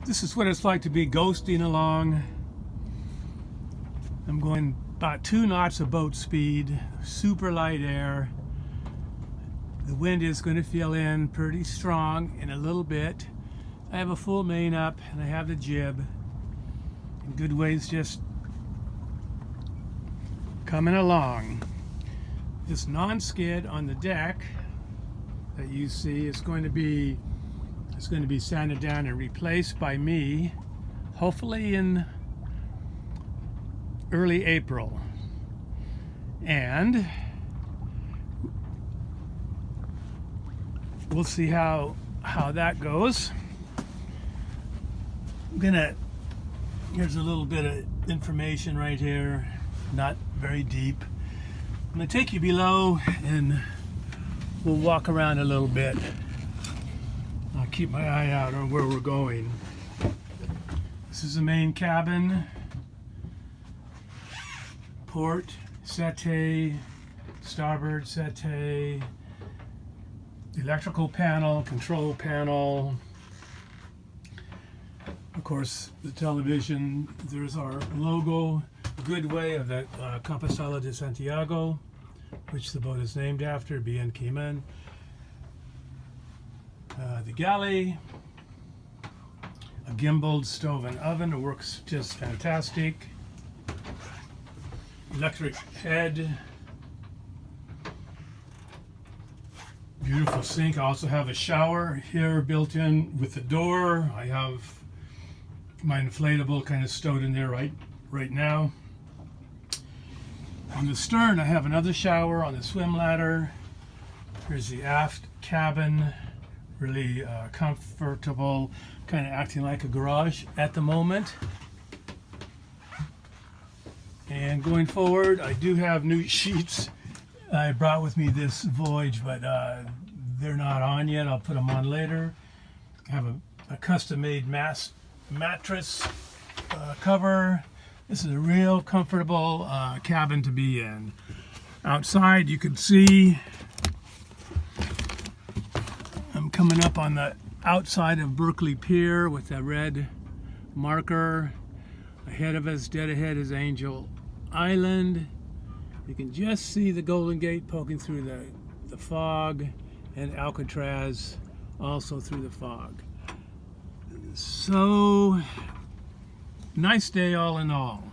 This is what it's like to be ghosting along. I'm going about 2 knots of boat speed, super light air. The wind is going to fill in pretty strong in a little bit. I have a full main up and I have the jib. And Goodway's just coming along. This non-skid on the deck that you see is going to be sanded down and replaced by me, hopefully in early April. And we'll see how that goes. Here's a little bit of information right here, not very deep. I'm gonna take you below and we'll walk around a little bit. I'll keep my eye out on where we're going. This is the main cabin. Port, settee, starboard settee, electrical panel, control panel. Of course, the television. There's our logo, Goodway of the Compostela de Santiago, which the boat is named after, Bien Cayman. The galley, a gimbaled stove and oven. It works just fantastic. Electric head. Beautiful sink. I also have a shower here built in with the door. I have my inflatable kind of stowed in there right now. On the stern, I have another shower on the swim ladder. Here's the aft cabin. Really comfortable, kind of acting like a garage at the moment. And going forward, I do have new sheets I brought with me this voyage, but they're not on yet. I'll put them on later. I have a custom-made mattress cover. This is a real comfortable cabin to be in. Outside, you can see I'm coming up on the outside of Berkeley Pier with that red marker. Ahead of us, dead ahead, is Angel Island. You can just see the Golden Gate poking through the fog, and Alcatraz also through the fog. So, nice day all in all.